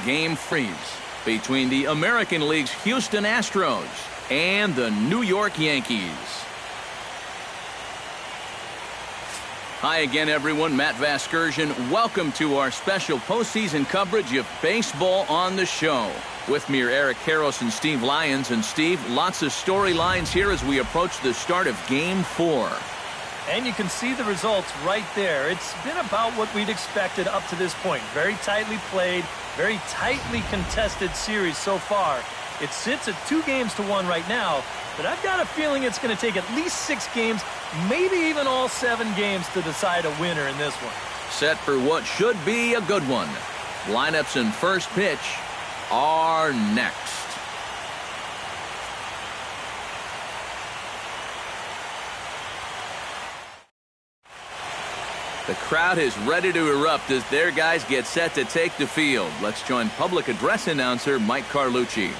game freeze between the American League's Houston Astros and the New York Yankees. Hi again, everyone. Matt Vasgersian. Welcome to our special postseason coverage of baseball on the show. With me are Eric Karros and Steve Lyons. And Steve, lots of storylines here as we approach the start of Game 4. And you can see the results right there. It's been about what we'd expected up to this point. Very tightly played, very tightly contested series so far. It sits at 2-1 right now, but I've got a feeling it's going to take at least 6 games, maybe even all 7 games to decide a winner in this one. Set for what should be a good one. Lineups and first pitch are next. The crowd is ready to erupt as their guys get set to take the field. Let's join public address announcer Mike Carlucci.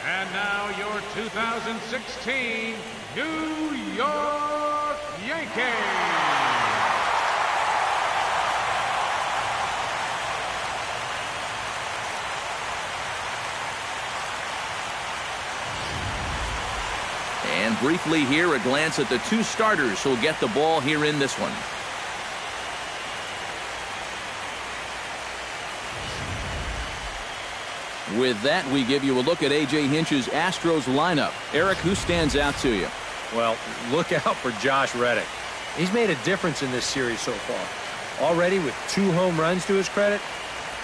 And now your 2016 New York Yankees. And briefly here, a glance at the 2 starters who'll get the ball here in this one. With that, we give you a look at A.J. Hinch's Astros lineup. Eric, who stands out to you? Well, look out for Josh Reddick. He's made a difference in this series so far. Already with 2 home runs to his credit,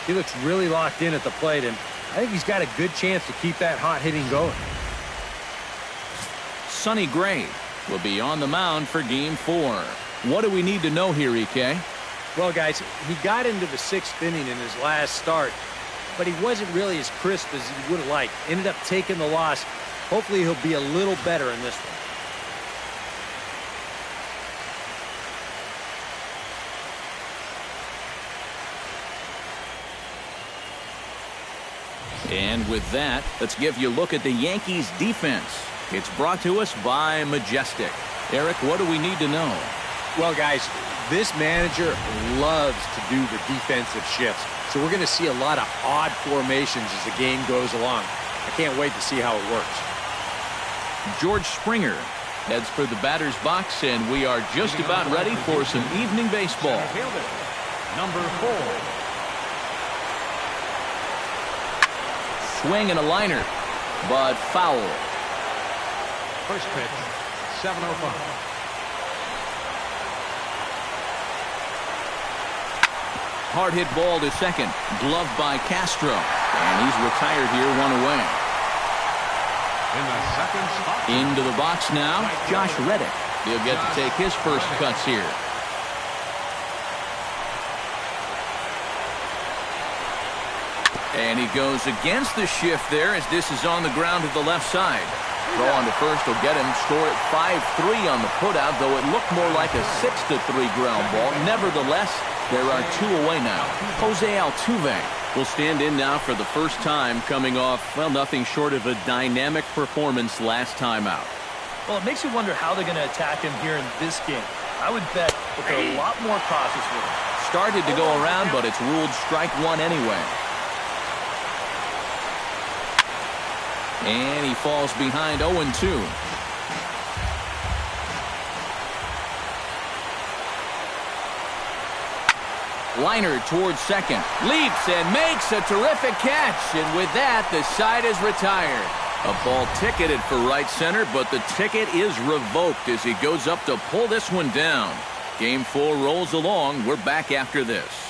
he looks really locked in at the plate, and I think he's got a good chance to keep that hot hitting going. Sonny Gray will be on the mound for Game 4. What do we need to know here, EK? Well, guys, he got into the 6th inning in his last start, but he wasn't really as crisp as he would have liked. Ended up taking the loss. Hopefully he'll be a little better in this one. And with that, let's give you a look at the Yankees defense. It's brought to us by Majestic. Eric, what do we need to know? Well, guys, this manager loves to do the defensive shifts. So we're going to see a lot of odd formations as the game goes along. I can't wait to see how it works. George Springer heads for the batter's box, and we are just about ready for some evening baseball. Number 4. Swing and a liner, but foul. First pitch, 7:05. Hard hit ball to second, gloved by Castro, and he's retired here, 1 away. In the second spot. Into the box now, Josh Reddick. He'll get to take his first cuts here. And he goes against the shift there as this is on the ground to the left side. Throw on to first will get him. Score at 5-3 on the putout, though it looked more like a 6-3 ground ball. Nevertheless, there are 2 away now. Jose Altuve will stand in now for the first time, coming off, well, nothing short of a dynamic performance last time out. Well, it makes you wonder how they're going to attack him here in this game. I would bet that they're a lot more cautious with him. Started to go around, but it's ruled strike 1 anyway. And he falls behind 0-2. Liner towards second. Leaps and makes a terrific catch. And with that, the side is retired. A ball ticketed for right center, but the ticket is revoked as he goes up to pull this one down. Game 4 rolls along. We're back after this.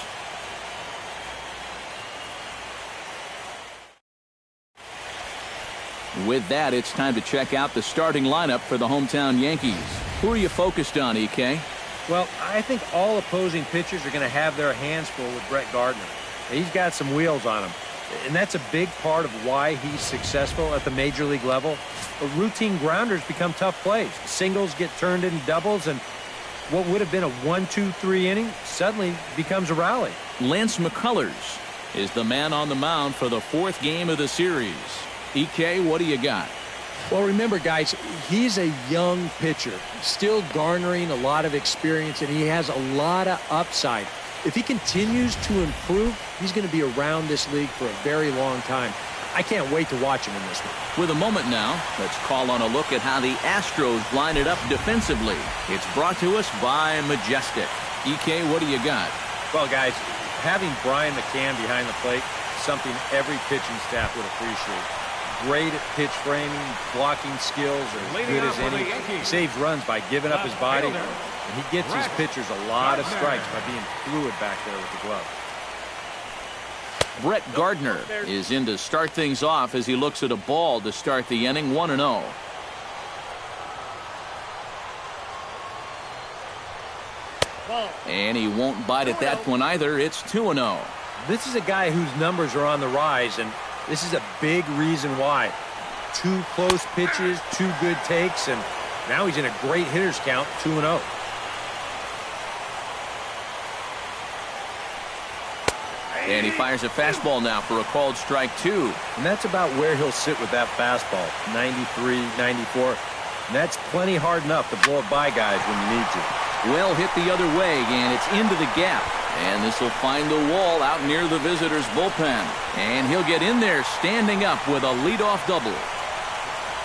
With that, it's time to check out the starting lineup for the hometown Yankees. Who are you focused on, EK? Well, I think all opposing pitchers are going to have their hands full with Brett Gardner. He's got some wheels on him, and that's a big part of why he's successful at the major league level. Routine grounders become tough plays. Singles get turned into doubles, and what would have been a 1-2-3 inning suddenly becomes a rally. Lance McCullers is the man on the mound for the 4th game of the series. EK, what do you got? Well, remember, guys, he's a young pitcher, still garnering a lot of experience, and he has a lot of upside. If he continues to improve, he's going to be around this league for a very long time. I can't wait to watch him in this one. With a moment now, let's call on a look at how the Astros line it up defensively. It's brought to us by Majestic. EK, what do you got? Well, guys, having Brian McCann behind the plate is something every pitching staff would appreciate. Great at pitch framing, blocking skills are as good as any. He saves runs by giving up his body, and he gets his pitchers a lot of strikes by being fluid back there with the glove. Brett Gardner is in to start things off as he looks at a ball to start the inning. 1-0. And he won't bite at that one either. It's 2-0. This is a guy whose numbers are on the rise, and this is a big reason why. 2 close pitches, 2 good takes, and now he's in a great hitter's count, 2-0. And he fires a fastball now for a called strike 2. And that's about where he'll sit with that fastball, 93, 94. And that's plenty hard enough to blow it by guys when you need to. Well hit the other way, and it's into the gap. And this will find the wall out near the visitor's bullpen. And he'll get in there standing up with a leadoff double.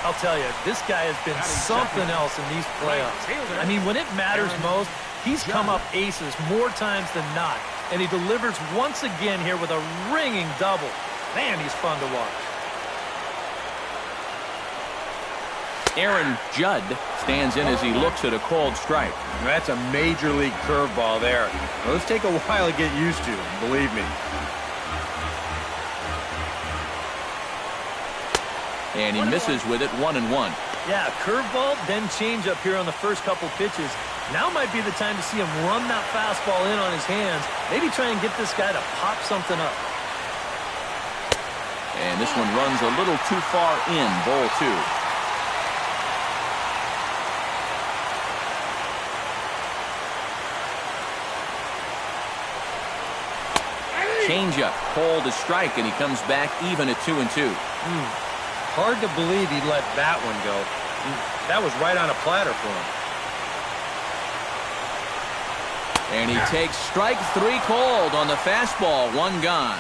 I'll tell you, this guy has been something else in these playoffs. I mean, when it matters most, he's come up aces more times than not. And he delivers once again here with a ringing double. Man, he's fun to watch. Aaron Judd stands in as he looks at a called strike. That's a major league curveball there. Those take a while to get used to, believe me. And he misses with it, 1-1. Yeah, curveball, then changeup here on the first couple pitches. Now might be the time to see him run that fastball in on his hands. Maybe try and get this guy to pop something up. And this one runs a little too far in, ball 2. Changeup, called a strike, and he comes back even at 2-2. Hard to believe he let that one go. That was right on a platter for him. And he takes strike 3 called on the fastball. 1 gone.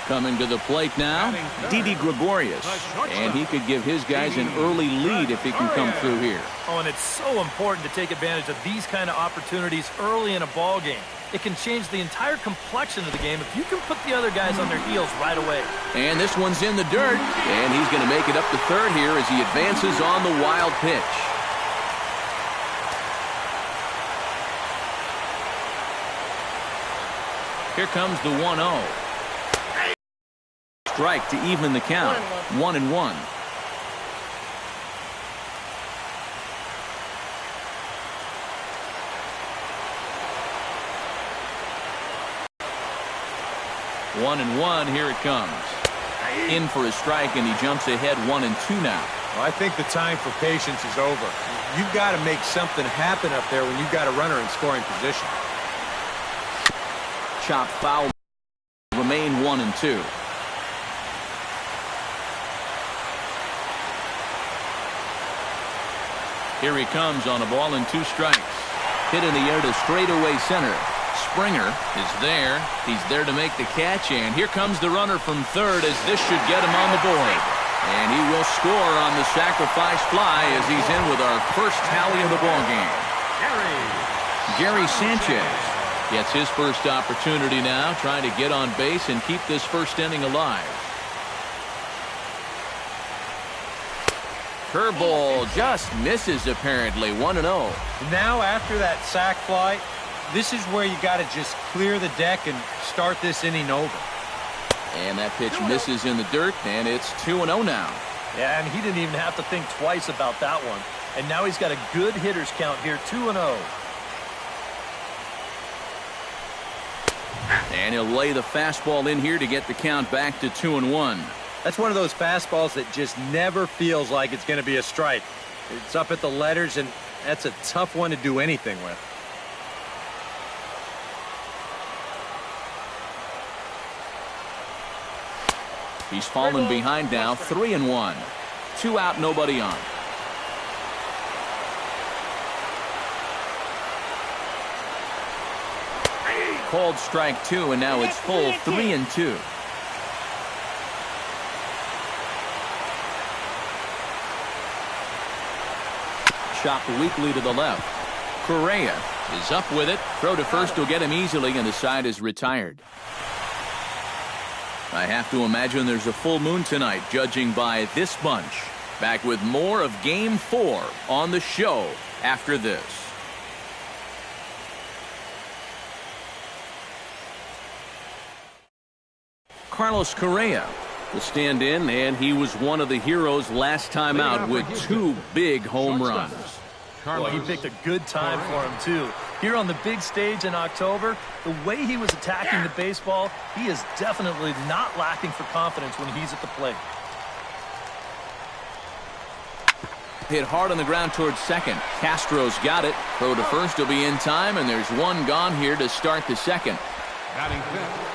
Coming to the plate now, Didi Gregorius. And he could give his guys an early lead if he can come through here. Oh, and it's so important to take advantage of these kind of opportunities early in a ball game. It can change the entire complexion of the game if you can put the other guys on their heels right away. And this one's in the dirt. And he's going to make it up to third here as he advances on the wild pitch. Here comes the 1-0. Strike to even the count. 1-1. One and one, here it comes. In for a strike, and he jumps ahead 1-2 now. Well, I think the time for patience is over. You've got to make something happen up there when you've got a runner in scoring position. Chop foul. Remain 1-2. Here he comes on a ball and 2 strikes. Hit in the air to straightaway center. Springer is there. He's there to make the catch, and here comes the runner from third as this should get him on the board. And he will score on the sacrifice fly as he's in with our first tally of the ball game. Gary Sanchez gets his first opportunity now, trying to get on base and keep this first inning alive. Curveball just misses apparently. 1-0. Now after that sac fly, this is where you got to just clear the deck and start this inning over. And that pitch misses in the dirt, and it's 2-0 now. Yeah, and he didn't even have to think twice about that one. And now he's got a good hitter's count here, 2-0. And he'll lay the fastball in here to get the count back to 2-1. That's one of those fastballs that just never feels like it's going to be a strike. It's up at the letters, and that's a tough one to do anything with. He's fallen behind now, 3-1. 2 out, nobody on. called strike 2, and now it's full 3-2. Chopped weakly to the left. Correa is up with it. Throw to first will get him easily, and the side is retired. I have to imagine there's a full moon tonight, judging by this bunch. Back with more of Game 4 on the show after this. Carlos Correa will stand in, and he was one of the heroes last time out with 2 big home runs. Well, he picked a good time for him, too. Here on the big stage in October, the way he was attacking the baseball, he is definitely not lacking for confidence when he's at the plate. Hit hard on the ground towards second. Castro's got it. Throw to first will be in time, and there's one gone here to start the second. Batting fifth.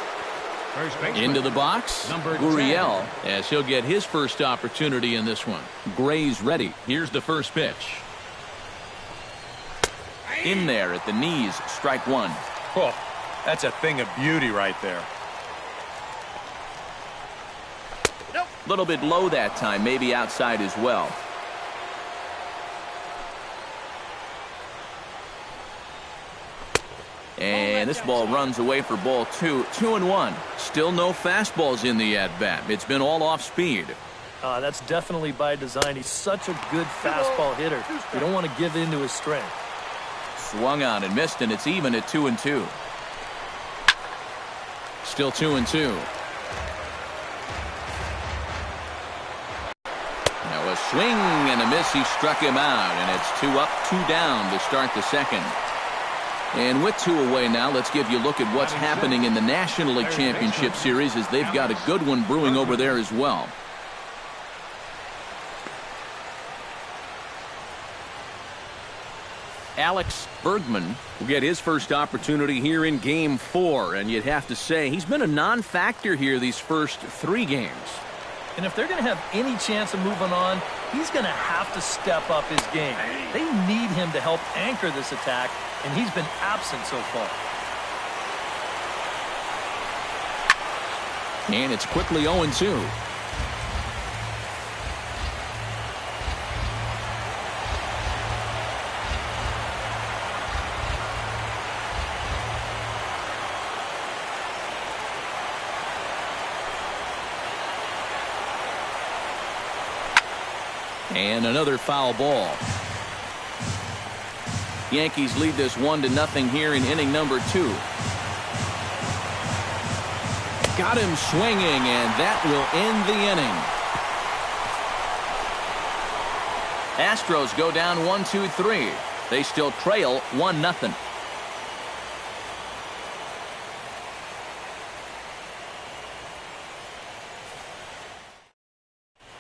First baseman. Into the box, Gurriel, as he'll get his first opportunity in this one. Gray's ready. Here's the first pitch. In there at the knees, strike 1. Oh, that's a thing of beauty right there. A little bit low that time, maybe outside as well. And this ball runs away for ball 2. 2-1. Still no fastballs in the at-bat. It's been all off speed. That's definitely by design. He's such a good fastball hitter. You don't want to give in to his strength. Swung on and missed, and it's even at 2-2. Still 2-2. Now a swing and a miss. He struck him out, and it's 2 up, 2 down to start the second. And with 2 away now, let's give you a look at what's happening in the National League Championship Series, as they've got a good one brewing over there as well. Alex Bergman will get his first opportunity here in Game 4, and you'd have to say he's been a non-factor here these first 3 games. And if they're going to have any chance of moving on, he's going to have to step up his game. They need him to help anchor this attack, and he's been absent so far. And it's quickly 0-2. And another foul ball. Yankees lead this 1-0 here in inning number 2. Got him swinging, and that will end the inning. Astros go down 1-2-3. They still trail 1-0.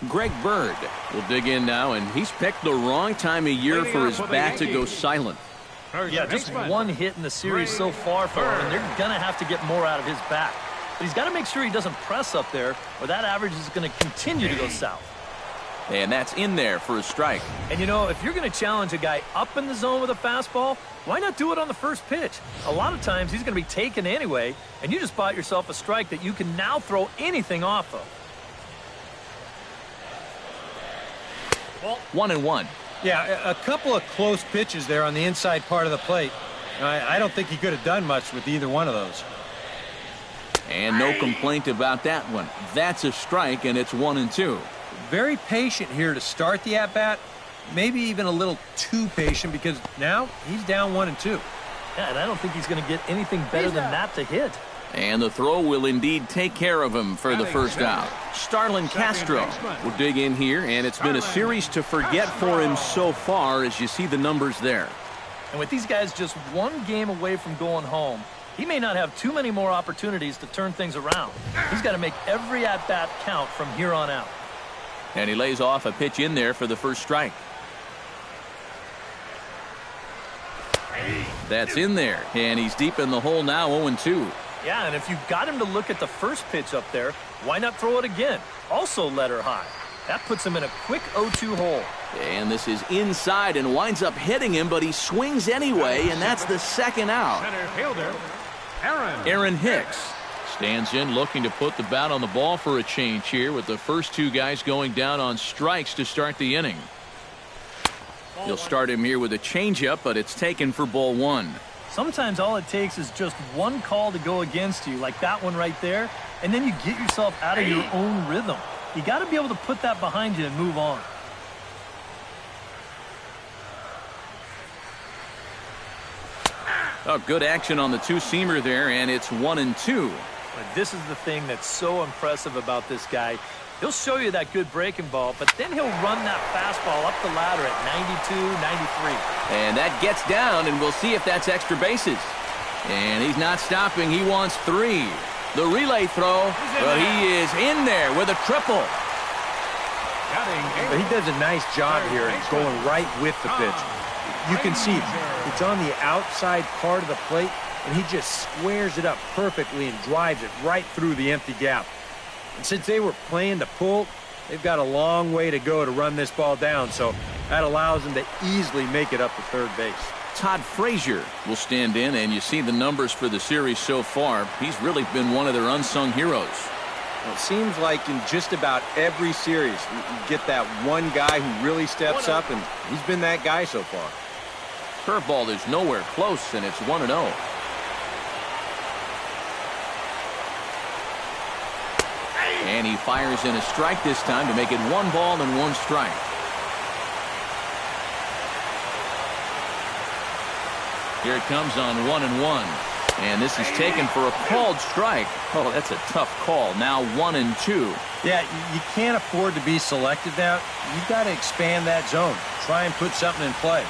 Greg Bird will dig in now, and he's picked the wrong time of year for his bat to go silent. Yeah, just 1 hit in the series so far for him, and they're going to have to get more out of his bat. But he's got to make sure he doesn't press up there, or that average is going to continue to go south. And that's in there for a strike. And, you know, if you're going to challenge a guy up in the zone with a fastball, why not do it on the first pitch? A lot of times he's going to be taken anyway, and you just bought yourself a strike that you can now throw anything off of. 1-1. Yeah, a couple of close pitches there on the inside part of the plate. I don't think he could have done much with either one of those. And no complaint about that one. That's a strike, and it's 1-2. Very patient here to start the at-bat. Maybe even a little too patient, because now he's down 1-2. Yeah, and I don't think he's going to get anything better than that to hit. And the throw will indeed take care of him for the first out. Starlin Castro will dig in here, and it's been a series to forget for him so far, as you see the numbers there. And with these guys just 1 game away from going home, he may not have too many more opportunities to turn things around. He's got to make every at-bat count from here on out. And he lays off a pitch in there for the first strike. That's in there, and he's deep in the hole now, 0-2. Yeah, and if you got him to look at the first pitch up there, why not throw it again? Also let her high. That puts him in a quick 0-2 hole. And this is inside and winds up hitting him, but he swings anyway, and that's the second out. Center fielder. Aaron Hicks stands in, looking to put the bat on the ball for a change here, with the first two guys going down on strikes to start the inning. He'll start him here with a changeup, but it's taken for ball one. Sometimes all it takes is just one call to go against you, like that one right there, and then you get yourself out of your own rhythm. You got to be able to put that behind you and move on. Oh, good action on the two-seamer there, and it's 1-2. But this is the thing that's so impressive about this guy. He'll show you that good breaking ball, but then he'll run that fastball up the ladder at 92, 93. And that gets down, and we'll see if that's extra bases. And he's not stopping. He wants 3. The relay throw, but he is in there with a triple. He does a nice job here going right with the pitch. You can see it's on the outside part of the plate, and he just squares it up perfectly and drives it right through the empty gap. And since they were playing to pull, they've got a long way to go to run this ball down, so that allows them to easily make it up to third base. Todd Frazier will stand in, and you see the numbers for the series so far. He's really been one of their unsung heroes. Well, it seems like in just about every series, you get that one guy who really steps up, and he's been that guy so far. Curveball is nowhere close, and it's 1-0. And he fires in a strike this time to make it 1 ball and 1 strike. Here it comes on 1-1. And this is taken for a called strike. Oh, that's a tough call. Now 1-2. Yeah, you can't afford to be selected now. You've got to expand that zone. Try and put something in play.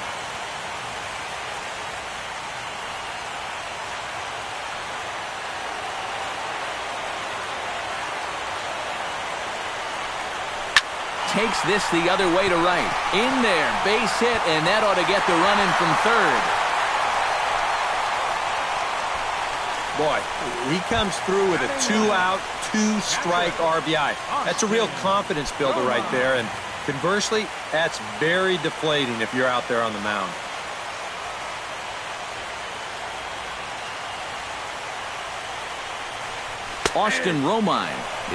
Takes this the other way to right. In there, base hit, and that ought to get the run in from third. Boy, he comes through with a 2-out, 2-strike RBI. That's a real confidence builder right there, and conversely, that's very deflating if you're out there on the mound. Austin Romine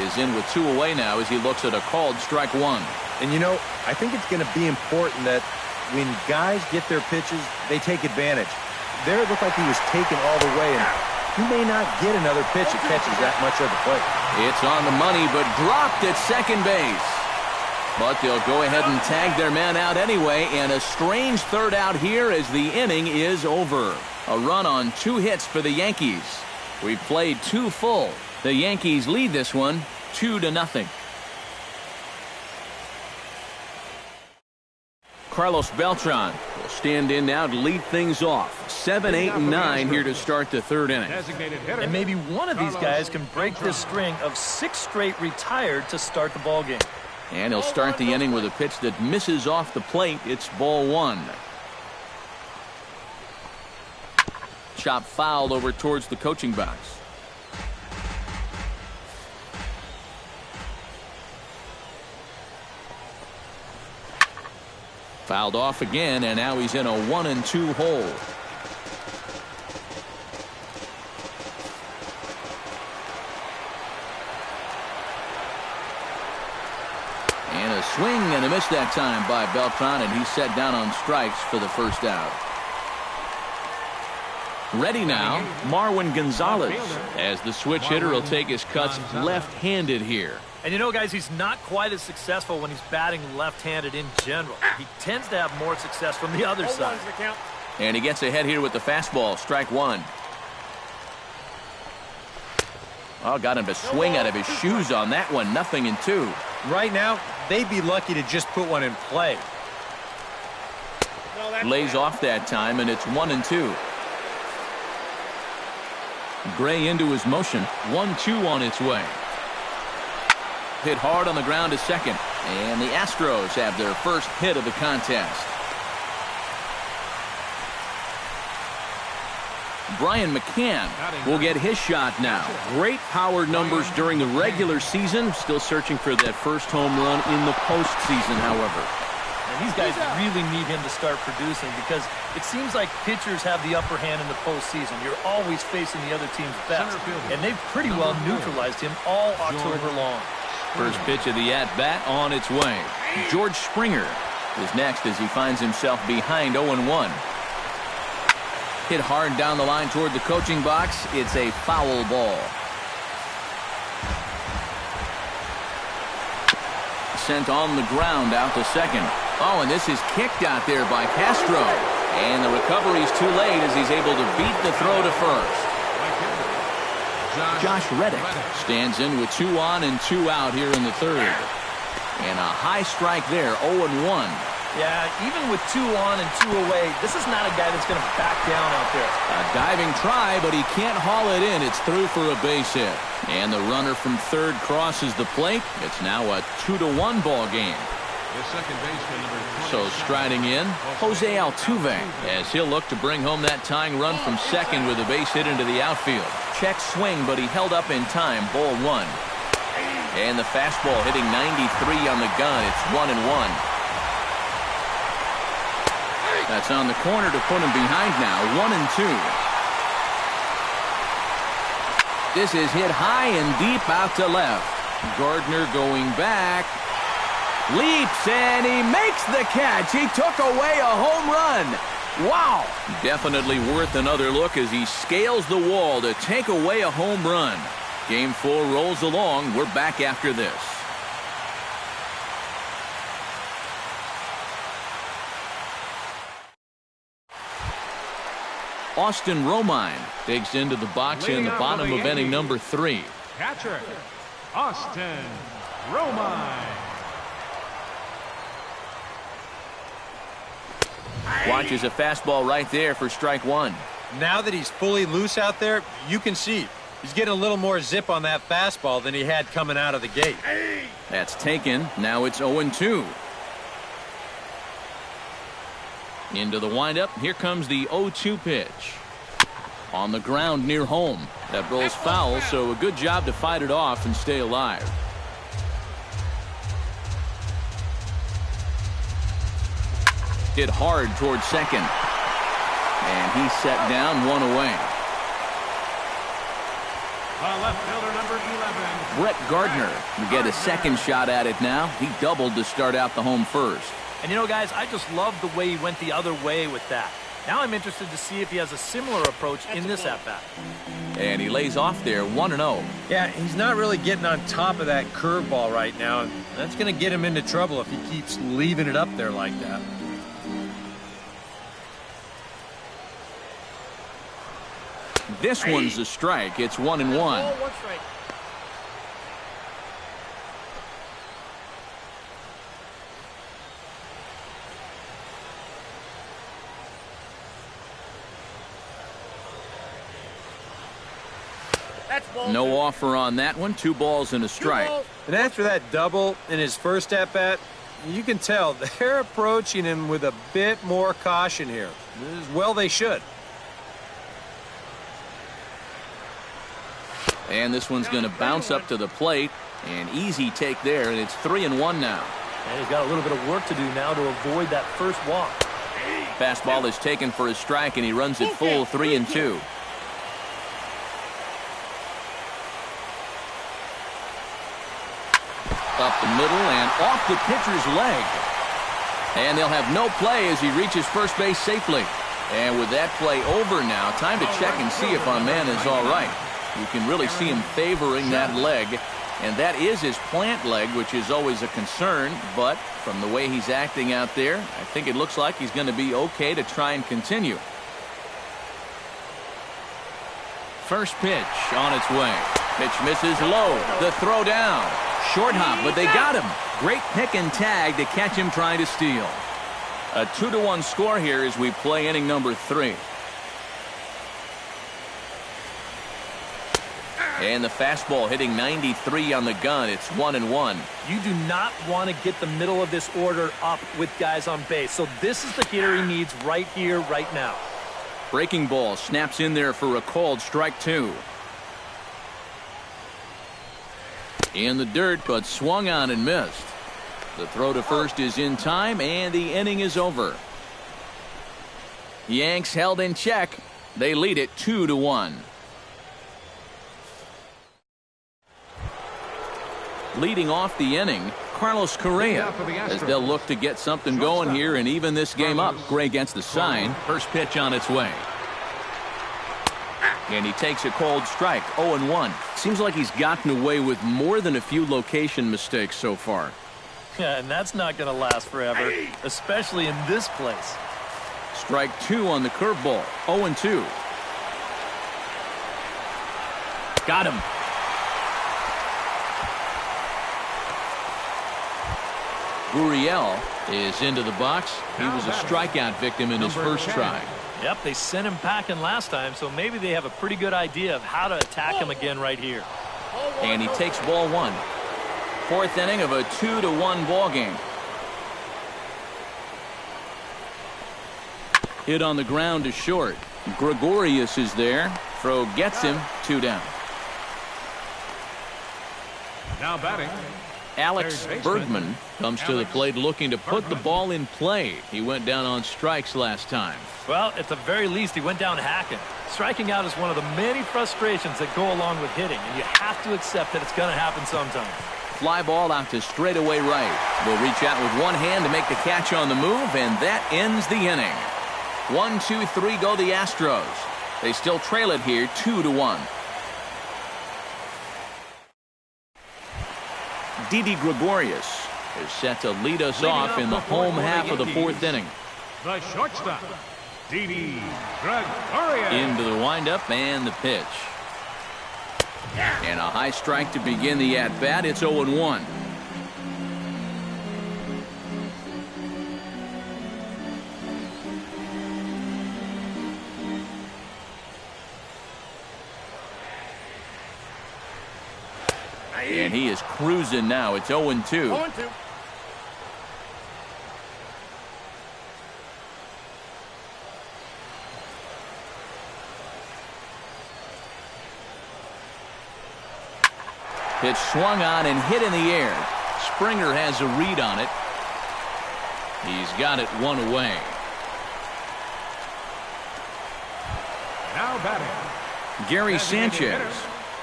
is in with 2 away now as he looks at a called strike 1. And you know, I think it's going to be important that when guys get their pitches, they take advantage. There it looked like he was taken all the way, and he may not get another pitch that catches that much of the plate. It's on the money, but dropped at second base. But they'll go ahead and tag their man out anyway, and a strange third out here as the inning is over. A run on 2 hits for the Yankees. We've played 2 full. The Yankees lead this one 2-0. Carlos Beltran will stand in now to lead things off. 7, 8, and 9 here to start the 3rd inning. And maybe one of these guys can break this string of 6 straight retired to start the ball game. And he'll start the inning with a pitch that misses off the plate. It's ball 1. Chop fouled over towards the coaching box. Fouled off again, and now he's in a 1-2 hole. And a swing and a miss that time by Beltran, and he's set down on strikes for the first out. Ready now, Marwin Gonzalez, as the switch hitter will take his cuts left-handed here. And you know, guys, he's not quite as successful when he's batting left-handed in general. He tends to have more success from the other side. And he gets ahead here with the fastball, strike 1. Oh, got him to swing out of his shoes on that one, 0-2. Right now, they'd be lucky to just put one in play. Lays off that time, and it's 1-2. Gray into his motion, 1-2 on its way. Hit hard on the ground to second, and the Astros have their first hit of the contest. Brian McCann will get his shot now. Great power numbers during the regular season. Still searching for that first home run in the postseason, however. And these guys really need him to start producing because it seems like pitchers have the upper hand in the postseason. You're always facing the other team's best. And they've pretty well neutralized him all October long. First pitch of the at-bat on its way. George Springer is next as he finds himself behind 0-1. Hit hard down the line toward the coaching box. It's a foul ball. Sent on the ground out to second. Oh, and this is kicked out there by Castro. And the recovery's too late as he's able to beat the throw to first. Josh Reddick stands in with 2 on and 2 out here in the third. And a high strike there, 0-1. Yeah, even with 2 on and 2 away, this is not a guy that's going to back down out there. A diving try, but he can't haul it in. It's through for a base hit. And the runner from third crosses the plate. It's now a 2-1 ball game. The second baseman, number 20. So striding in, Jose Altuve, as he'll look to bring home that tying run from second with a base hit into the outfield. Check swing, but he held up in time. Ball 1. And the fastball hitting 93 on the gun. It's 1-1. That's on the corner to put him behind now. 1-2. This is hit high and deep out to left. Gardner going back. Leaps and he makes the catch. He took away a home run. Wow. Definitely worth another look as he scales the wall to take away a home run. Game 4 rolls along. We're back after this. Austin Romine digs into the box in the bottom of inning number 3. Catcher, Austin Romine. Watches a fastball right there for strike 1. Now that he's fully loose out there, you can see he's getting a little more zip on that fastball than he had coming out of the gate. That's taken. Now it's 0-2. Into the windup. Here comes the 0-2 pitch. On the ground near home. That rolls foul, so a good job to fight it off and stay alive. Hit hard towards second. And he's set down, 1 away. Left fielder number 11. Brett Gardner will get a second shot at it now. He doubled to start out the home first. And you know, guys, I just love the way he went the other way with that. Now I'm interested to see if he has a similar approach in this at-bat. And he lays off there, 1-0. Yeah, he's not really getting on top of that curveball right now. And that's going to get him into trouble if he keeps leaving it up there like that. This one's a strike. It's 1-1. No offer on that one. 2 balls and a strike. And after that double in his first at-bat, you can tell they're approaching him with a bit more caution here. Well, they should. And this one's going to bounce up to the plate. An easy take there, and it's 3-1 now. And he's got a little bit of work to do now to avoid that first walk. Fastball is taken for a strike, and he runs it full 3-2. Up the middle and off the pitcher's leg. And they'll have no play as he reaches first base safely. And with that play over now, time to check and see if our man is all right. You can really see him favoring that leg. And that is his plant leg, which is always a concern. But from the way he's acting out there, I think it looks like he's going to be okay to try and continue. First pitch on its way. Pitch misses low. The throw down. Short hop, but they got him. Great pick and tag to catch him trying to steal. A 2-1 score here as we play inning number 3. And the fastball hitting 93 on the gun. It's 1-1. You do not want to get the middle of this order up with guys on base. So this is the hitter he needs right here, right now. Breaking ball snaps in there for a called strike 2. In the dirt, but swung on and missed. The throw to first is in time, and the inning is over. Yanks held in check. They lead it 2-1. Leading off the inning, Carlos Correa, as they'll look to get something going here and even this game up. Gray against the sign. First pitch on its way. And he takes a cold strike, 0-1. Seems like he's gotten away with more than a few location mistakes so far. Yeah, and that's not going to last forever, especially in this place. Strike 2 on the curveball, 0-2. Got him. Gurriel is into the box. He was a strikeout victim in his first try. Yep, they sent him packing last time, so maybe they have a pretty good idea of how to attack him again right here. And he takes ball 1. Fourth inning of a 2-1 ball game. Hit on the ground to short. Gregorius is there. Throw gets him. 2 down. Now batting, Alex Bergman comes to the plate looking to put the ball in play. He went down on strikes last time. Well, at the very least, he went down hacking. Striking out is one of the many frustrations that go along with hitting, and you have to accept that it's going to happen sometime. Fly ball out to straightaway right. Will reach out with one hand to make the catch on the move, and that ends the inning. 1-2-3 go the Astros. They still trail it here 2-1. Didi Gregorius is set to lead us off in the home half of the fourth inning. the shortstop, Didi Gregorius. Into the windup and the pitch. And a high strike to begin the at-bat. It's 0-1. And he is cruising now. It's 0-2. 0-2. Pitch swung on and hit in the air. Springer has a read on it. He's got it one away. Now batting, Gary Sanchez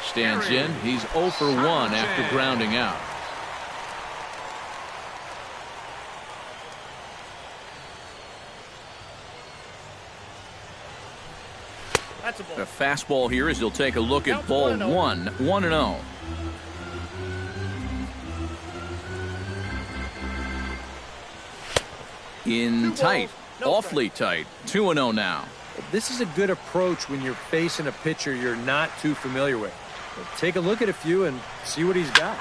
stands in. He's 0 for 1 after grounding out. That's a ball. The fastball here as he'll take a look at ball 1. 1-0. In tight. Awfully tight. 2-0 now. This is a good approach when you're facing a pitcher you're not too familiar with. But take a look at a few and see what he's got.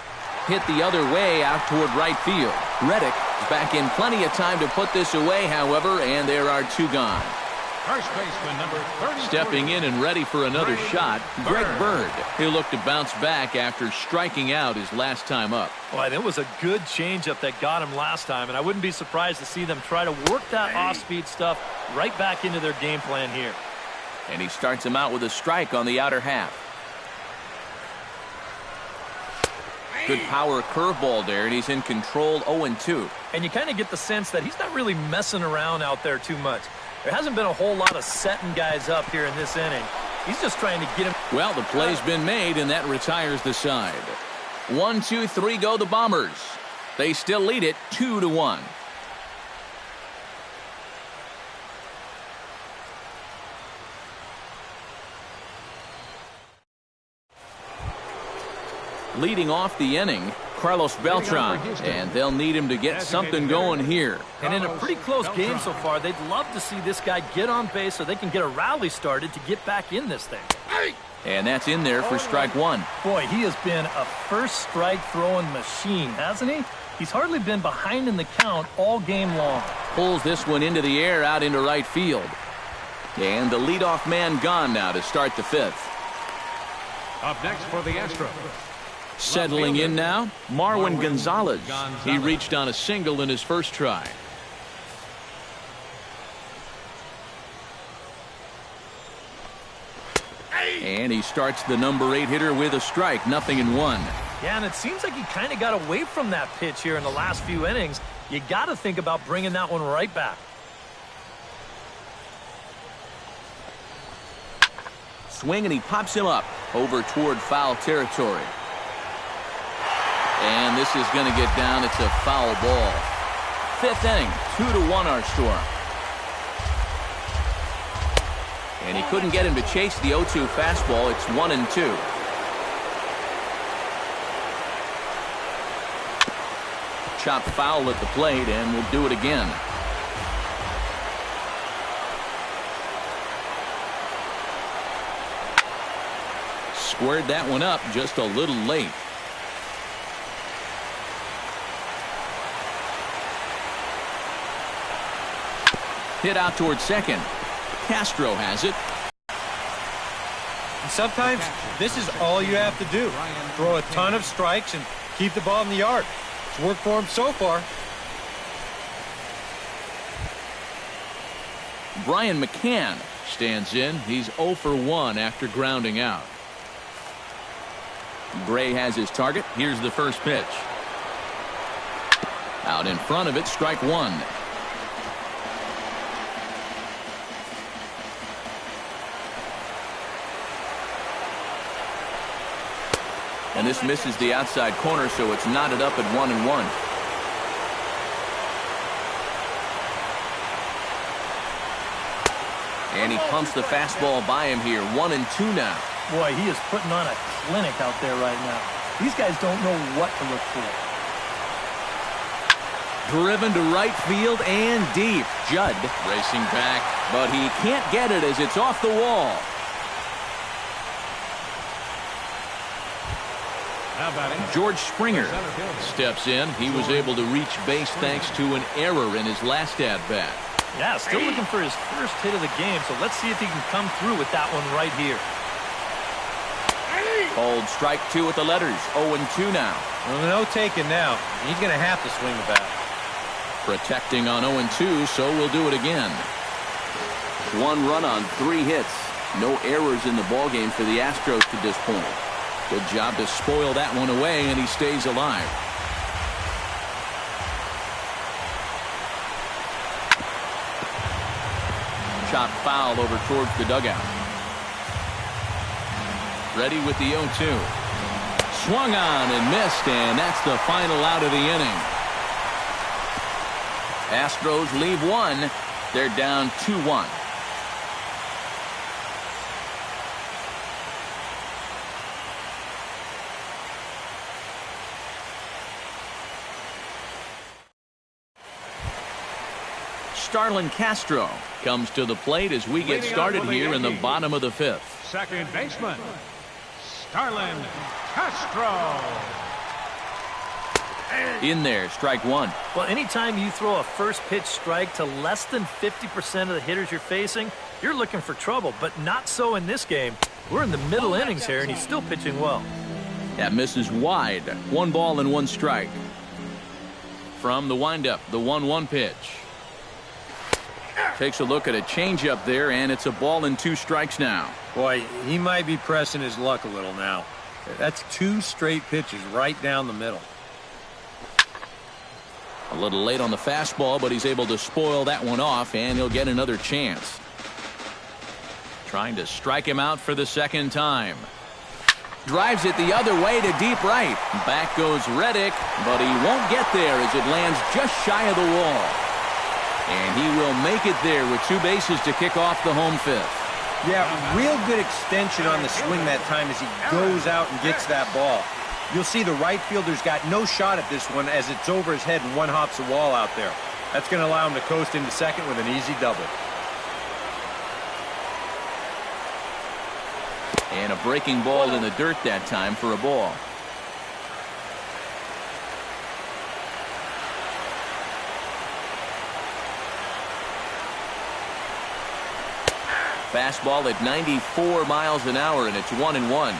Hit the other way out toward right field. Reddick is back in plenty of time to put this away, however, and there are two gone. first baseman number 30. Stepping in and ready for another shot, Greg Bird. He'll look to bounce back after striking out his last time up. Boy, that was a good changeup that got him last time, and I wouldn't be surprised to see them try to work that off-speed stuff right back into their game plan here. And he starts him out with a strike on the outer half. Good power curveball there, and he's in control. 0-2. And you kind of get the sense that he's not really messing around out there too much. There hasn't been a whole lot of setting guys up here in this inning. He's just trying to get him. Well, the play's been made, and that retires the side. 1, 2, 3 go the Bombers. They still lead it 2-1. Leading off the inning, Carlos Beltran, and they'll need him to get something going here. And in a pretty close game so far, they'd love to see this guy get on base so they can get a rally started to get back in this thing. And that's in there for strike one. Boy, he has been a first strike throwing machine, hasn't he? He's hardly been behind in the count all game long. Pulls this one into the air out into right field. And the leadoff man gone now to start the fifth. Up next for the Astros. Settling in now, Marwin Gonzalez. He reached on a single in his first try. And he starts the number 8 hitter with a strike, 0-1. Yeah, and it seems like he kind of got away from that pitch here in the last few innings. You got to think about bringing that one right back. Swing, and he pops him up over toward foul territory. And this is going to get down. It's a foul ball. Fifth inning, 2-1 our score. And he couldn't get him to chase the 0-2 fastball. It's 1-2. Chopped foul at the plate, and we'll do it again. Squared that one up just a little late. Hit out towards second. Castro has it. And sometimes this is all you have to do. Throw a ton of strikes and keep the ball in the yard. It's worked for him so far. Brian McCann stands in. He's 0 for 1 after grounding out. Gray has his target. Here's the first pitch. Out in front of it, strike one. And this misses the outside corner, so it's knotted up at 1-1. And he pumps the fastball by him here. 1-2 now. Boy, he is putting on a clinic out there right now. These guys don't know what to look for. Driven to right field and deep. Judd racing back, but he can't get it as it's off the wall. George Springer steps in. He was able to reach base thanks to an error in his last at-bat. Yeah, still looking for his first hit of the game, so let's see if he can come through with that one right here. Called strike two with the letters. 0-2 now. Well, no taking now. He's going to have to swing the bat. Protecting on 0-2, so we'll do it again. 1 run on 3 hits. No errors in the ballgame for the Astros to this point. Good job to spoil that one away, and he stays alive. Chopped foul over towards the dugout. Ready with the 0-2. Swung on and missed, and that's the final out of the inning. Astros leave 1. They're down 2-1. Starlin Castro comes to the plate as we get started here in the bottom of the 5th. Second baseman, Starlin Castro. In there, strike one. Well, anytime you throw a first pitch strike to less than 50% of the hitters you're facing, you're looking for trouble, but not so in this game. We're in the middle innings here, and he's still pitching well. That misses wide. 1 ball and 1 strike. From the windup, the 1-1 pitch. Takes a look at a changeup there, and it's a ball and 2 strikes now. Boy, he might be pressing his luck a little now. That's 2 straight pitches right down the middle. A little late on the fastball, but he's able to spoil that one off, and he'll get another chance. Trying to strike him out for the second time. Drives it the other way to deep right. Back goes Reddick, but he won't get there as it lands just shy of the wall. And he will make it there with 2 bases to kick off the home 5th. Yeah, real good extension on the swing that time as he goes out and gets that ball. You'll see the right fielder's got no shot at this one as it's over his head and 1 hops the wall out there. That's going to allow him to coast into second with an easy double. And a breaking ball in the dirt that time for a ball. Fastball at 94 miles an hour, and it's 1-1.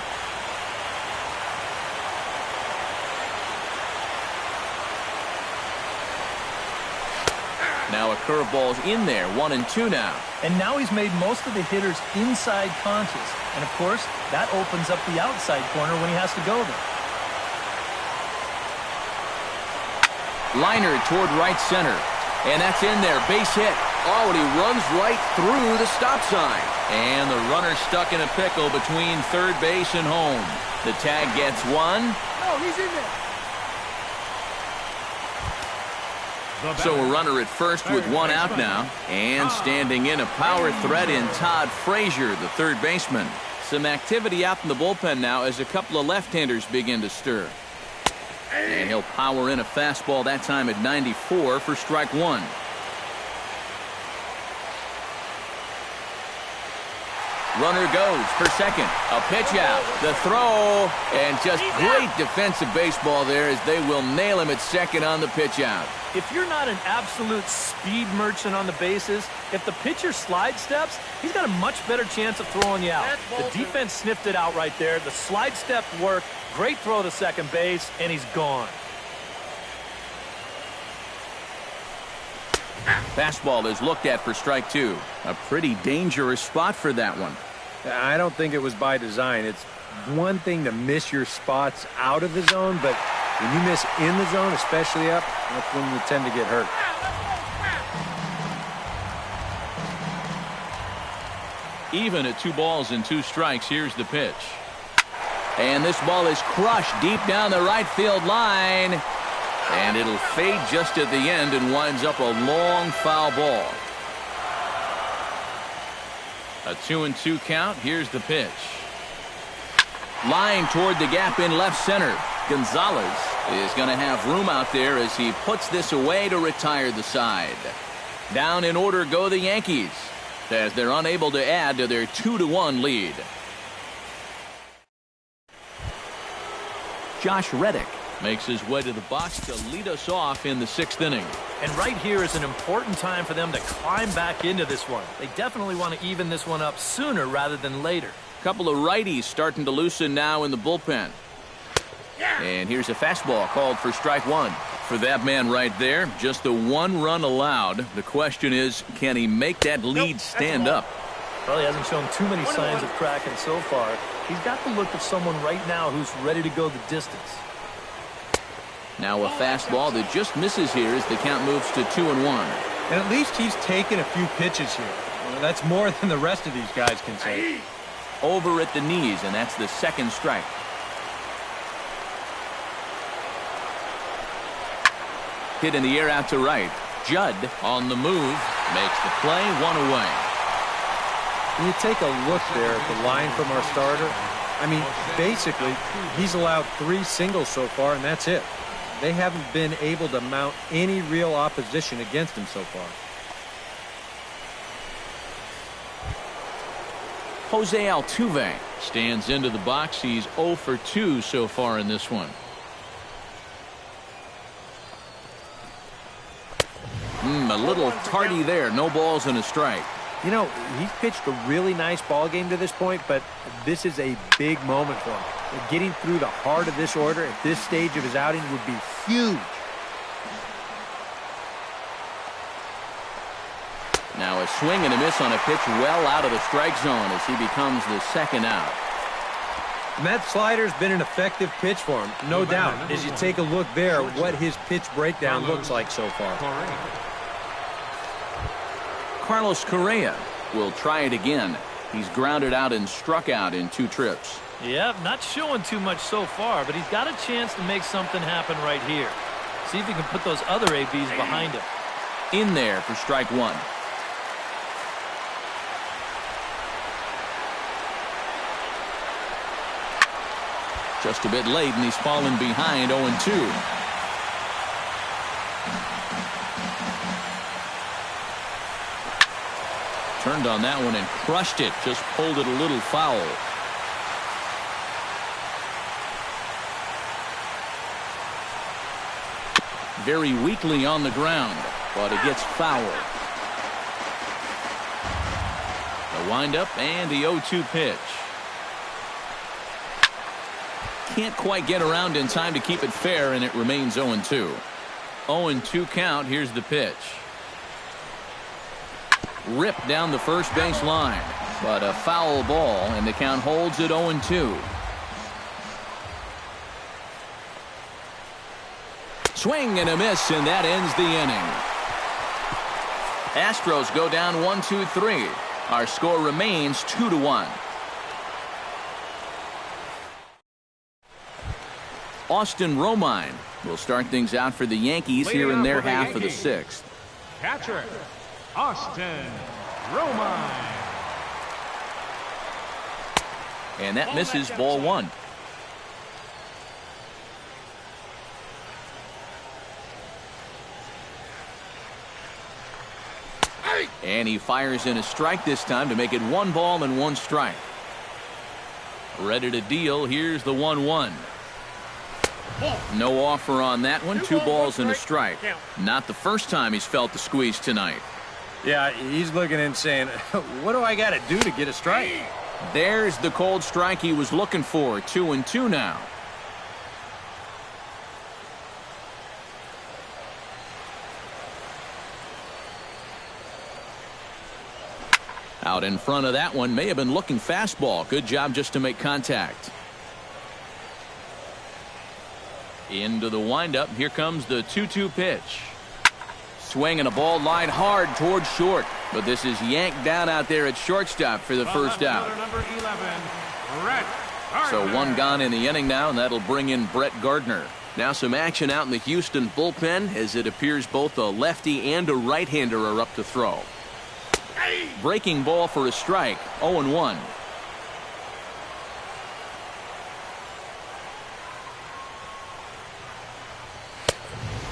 Now a curveball's in there. 1-2 now. And now he's made most of the hitters inside conscious. And, of course, that opens up the outside corner when he has to go there. Liner toward right center. And that's in there. Base hit. Oh, and he runs right through the stop sign. And the runner stuck in a pickle between third base and home. The tag gets one. Oh, he's in there. So a runner at first with one out now. And standing in a power threat in Todd Frazier, the third baseman. Some activity out in the bullpen now as a couple of left-handers begin to stir. And he'll power in a fastball that time at 94 for strike one. Runner goes for second. A pitch out. The throw. And just great defensive baseball there as they will nail him at second on the pitch out. If you're not an absolute speed merchant on the bases, if the pitcher slide steps, he's got a much better chance of throwing you out. The defense sniffed it out right there. The slide step worked. Great throw to second base, and he's gone. Fastball is looked at for strike two. A pretty dangerous spot for that one. I don't think it was by design. It's one thing to miss your spots out of the zone, but when you miss in the zone, especially up, that's when you tend to get hurt. Even at 2 balls and 2 strikes, here's the pitch. And this ball is crushed deep down the right field line. And it'll fade just at the end and winds up a long foul ball. A 2-2 count. Here's the pitch. Line toward the gap in left center. Gonzalez is going to have room out there as he puts this away to retire the side. Down in order go the Yankees as they're unable to add to their 2-1 lead. Josh Reddick makes his way to the box to lead us off in the 6th inning. And right here is an important time for them to climb back into this one. They definitely want to even this one up sooner rather than later. Couple of righties starting to loosen now in the bullpen. And here's a fastball called for strike one. For that man right there, just the 1 run allowed. The question is, can he make that lead stand up? Well, he hasn't shown too many signs of cracking so far. He's got the look of someone right now who's ready to go the distance. Now a fastball that just misses here as the count moves to 2-1. And at least he's taken a few pitches here. Well, that's more than the rest of these guys can say. Over at the knees, and that's the 2nd strike. Hit in the air out to right. Judd on the move. Makes the play, 1 away. When you take a look there at the line from our starter, I mean, basically, he's allowed 3 singles so far, and that's it. They haven't been able to mount any real opposition against him so far. Jose Altuve stands into the box. He's 0 for 2 so far in this one. A little tardy there. No balls and a strike. You know, he's pitched a really nice ball game to this point, but this is a big moment for him. Getting through the heart of this order at this stage of his outing would be huge. Now a swing and a miss on a pitch well out of the strike zone as he becomes the 2nd out. And that slider's been an effective pitch for him, no doubt. As you take a look there, what his pitch breakdown looks like so far. Carlos Correa will try it again. He's grounded out and struck out in 2 trips. Yeah, not showing too much so far, but he's got a chance to make something happen right here. See if he can put those other ABs behind him. In there for strike one. Just a bit late, and he's fallen behind 0-2. Turned on that one and crushed it. Just pulled it a little foul. Very weakly on the ground, but it gets foul. The windup and the 0-2 pitch. Can't quite get around in time to keep it fair, and it remains 0-2. 0-2 count. Here's the pitch. Ripped down the first base line, but a foul ball, and the count holds at 0-2. Swing and a miss, and that ends the inning. Astros go down 1-2-3. Our score remains 2-1. Austin Romine will start things out for the Yankees here in their half of the sixth. Catcher, Austin Romine. And that misses ball one. And he fires in a strike this time to make it 1 ball and 1 strike. Ready to deal. Here's the 1-1. No offer on that one. 2 balls and a strike. Not the first time he's felt the squeeze tonight. Yeah, he's looking and saying, what do I got to do to get a strike? There's the cold strike he was looking for. 2-2 now. Out in front of that one, may have been looking fastball. Good job just to make contact. Into the windup. Here comes the 2-2 pitch. Swing and a ball line hard towards short. But this is yanked down out there at shortstop for the first out. Number 11, So 1 gone in the inning now, and that'll bring in Brett Gardner. Now some action out in the Houston bullpen, as it appears both a lefty and a right-hander are up to throw. Breaking ball for a strike. 0-1.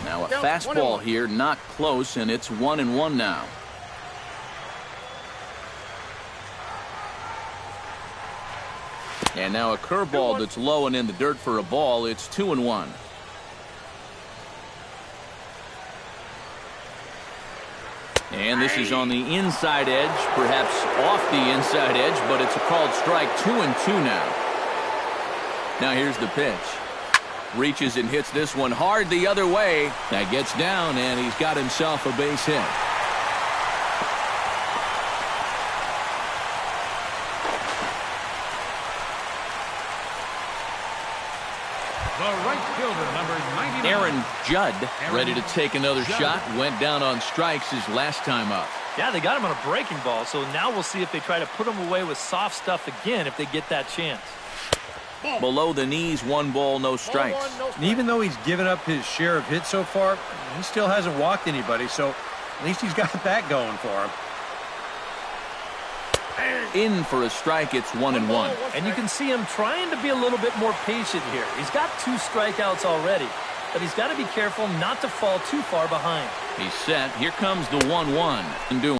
Now a fastball here, not close, and it's 1-1 now. And now a curveball that's low and in the dirt for a ball. It's 2-1. And this is on the inside edge, perhaps off the inside edge, but it's a called strike. 2-2 now. Now here's the pitch. Reaches and hits this one hard the other way. That gets down, and he's got himself a base hit. The right fielder, number 99. Aaron Judd, ready to take another shot. Went down on strikes his last time up. Yeah, they got him on a breaking ball, so now we'll see if they try to put him away with soft stuff again if they get that chance. Below the knees, 1 ball, no strikes. And even though he's given up his share of hits so far, he still hasn't walked anybody, so at least he's got that going for him. In for a strike, it's 1-1. And you can see him trying to be a little bit more patient here. He's got 2 strikeouts already, but he's got to be careful not to fall too far behind. He's set. Here comes the 1-1. And doing.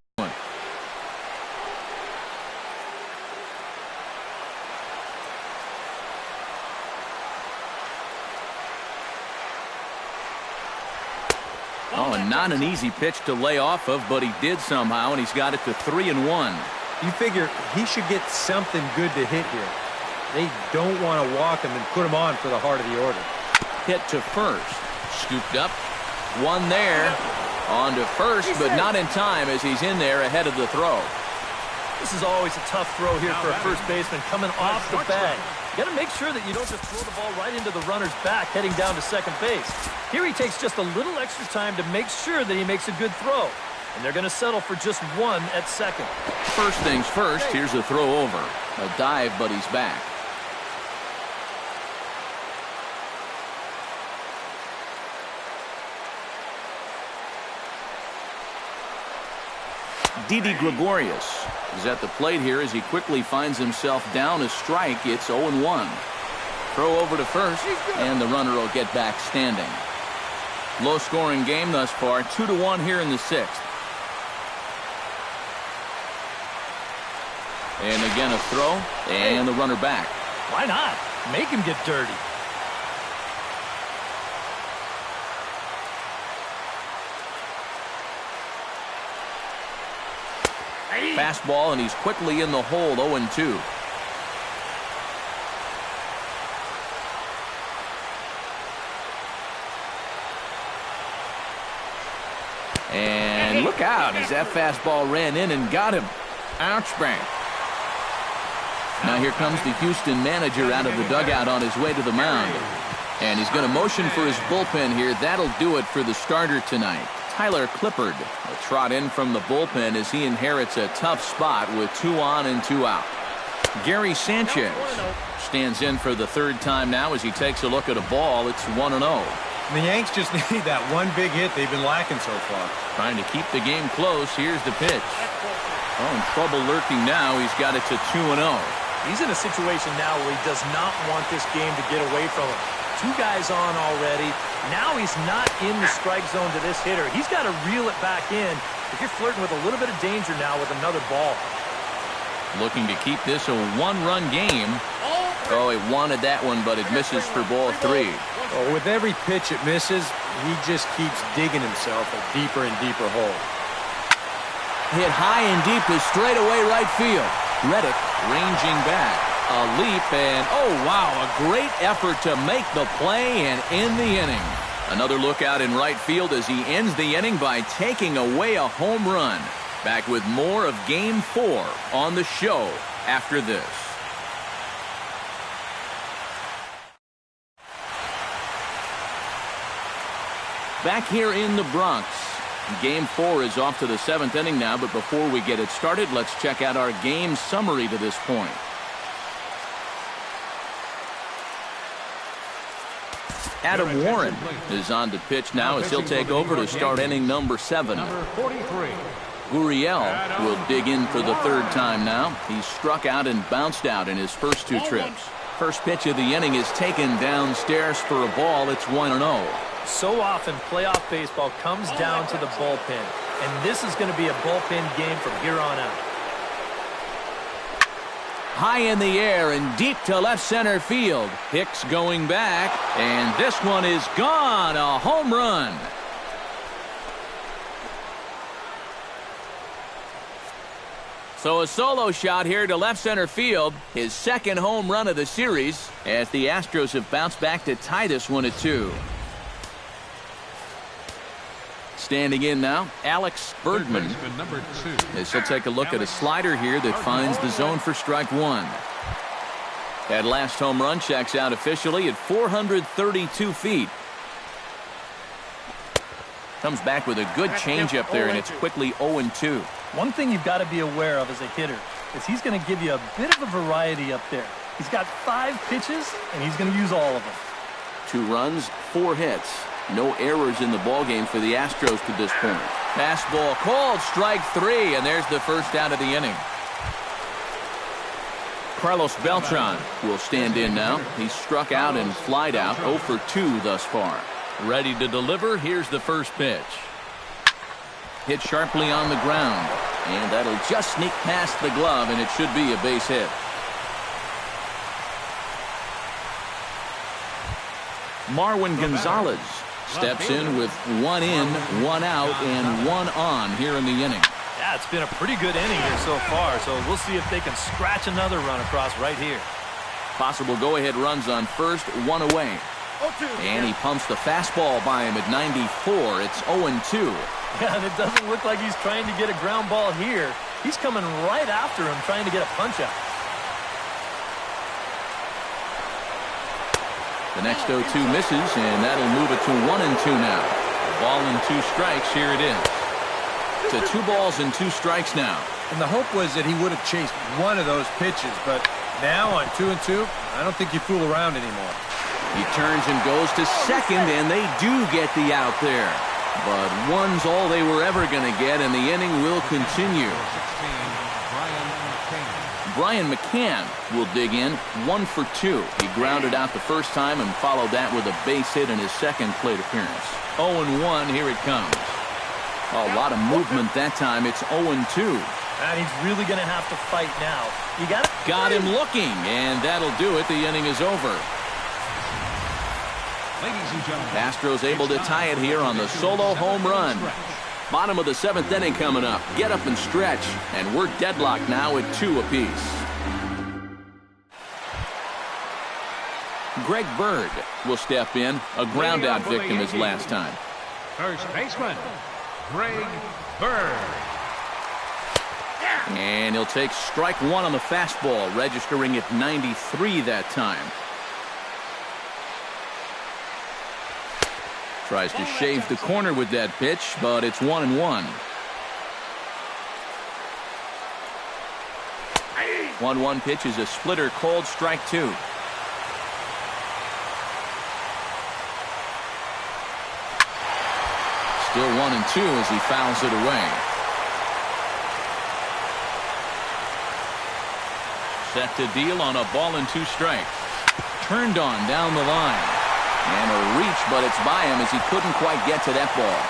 Oh, and not an easy pitch to lay off of, but he did somehow, and he's got it to 3-1. You figure he should get something good to hit here. They don't want to walk him and put him on for the heart of the order. Hit to first. Scooped up. One there. On to first, but not in time as he's in there ahead of the throw. This is always a tough throw here for a first baseman coming off the bag. You got to make sure that you don't just throw the ball right into the runner's back heading down to second base. Here he takes just a little extra time to make sure that he makes a good throw. And they're going to settle for just 1 at second. First things first, here's a throw over. A dive, but he's back. Didi Gregorius is at the plate here as he quickly finds himself down a strike. It's 0-1. Throw over to first, and the runner will get back standing. Low-scoring game thus far, 2-1 here in the 6th. And again a throw, and the runner back. Why not? Make him get dirty. Fastball, and he's quickly in the hole. 0-2. And look out as that fastball ran in and got him. Ouch, bang. Now here comes the Houston manager out of the dugout on his way to the mound. And he's going to motion for his bullpen here. That'll do it for the starter tonight. Tyler Clippard will trot in from the bullpen as he inherits a tough spot with 2 on and 2 out. Gary Sanchez stands in for the 3rd time now as he takes a look at a ball. It's 1-0. The Yanks just need that one big hit they've been lacking so far. Trying to keep the game close. Here's the pitch. Oh, in trouble lurking now. He's got it to 2-0. He's in a situation now where he does not want this game to get away from him. 2 guys on already. Now he's not in the strike zone to this hitter. He's got to reel it back in if you're flirting with a little bit of danger now with another ball. Looking to keep this a 1-run game. Oh, he wanted that one, but it misses for ball 3. Well, with every pitch it misses, he just keeps digging himself a deeper and deeper hole. Hit high and deep to straightaway right field. Reddick ranging back. A leap and, oh, wow, a great effort to make the play and end the inning. Another look out in right field as he ends the inning by taking away a home run. Back with more of Game 4 on the show after this. Back here in the Bronx. Game 4 is off to the 7th inning now, but before we get it started, let's check out our game summary to this point. Adam Warren is on to pitch now as he'll take over to start inning number 7. Number 43. Gurriel will dig in for the 3rd time now. He struck out and bounced out in his first 2 trips. First pitch of the inning is taken downstairs for a ball. It's 1-0. So often playoff baseball comes down to the bullpen, and this is going to be a bullpen game from here on out. High in the air and deep to left center field. Hicks going back, and this one is gone. A home run. So a solo shot here to left center field. His 2nd home run of the series as the Astros have bounced back to tie this one at 2. Standing in now, Alex Bergman, Number 2. as he'll take a look at a slider here that finds the zone for strike 1. That last home run checks out officially at 432 feet. Comes back with a good changeup there, and it's quickly 0-2. One thing you've got to be aware of as a hitter is he's going to give you a bit of a variety up there. He's got 5 pitches, and he's going to use all of them. 2 runs, 4 hits. No errors in the ballgame for the Astros to this point. Fastball called, strike 3, and there's the first out of the inning. Carlos Beltran will stand in now. He's struck out and flied out, 0 for 2 thus far. Ready to deliver, here's the first pitch. Hit sharply on the ground, and that'll just sneak past the glove, and it should be a base hit. Marwin Gonzalez steps in with 1 in, 1 out, and 1 on here in the inning. Yeah, it's been a pretty good inning here so far, so we'll see if they can scratch another run across right here. Possible go-ahead runs on first, 1 away. And he pumps the fastball by him at 94. It's 0-2. Yeah, and it doesn't look like he's trying to get a ground ball here. He's coming right after him, trying to get a punch out. The next 0-2 misses, and that'll move it to 1-2 now. A ball and 2 strikes, here it is. To 2 balls and 2 strikes now. And the hope was that he would have chased one of those pitches, but now on 2-2, I don't think you fool around anymore. He turns and goes to second, and they do get the out there. But 1's all they were ever going to get, and the inning will continue. Brian McCann will dig in, 1 for 2. He grounded out the first time and followed that with a base hit in his 2nd plate appearance. 0-1, here it comes. A lot of movement that time. It's 0-2. And he's really going to have to fight now. Got him looking, and that'll do it. The inning is over. Ladies and gentlemen, Astros able to tie it here on the solo home run. Bottom of the 7th inning coming up. Get up and stretch, and we're deadlocked now at 2 apiece. Greg Bird will step in, a ground-out victim his last time. first baseman, Greg Bird. And he'll take strike 1 on the fastball, registering at 93 that time. Tries to shave the corner with that pitch, but it's 1-1. 1-1 pitch is a splitter, called strike 2. Still 1-2 as he fouls it away. Set to deal on a ball and 2 strikes. Turned on down the line. And a reach, but it's by him as he couldn't quite get to that ball.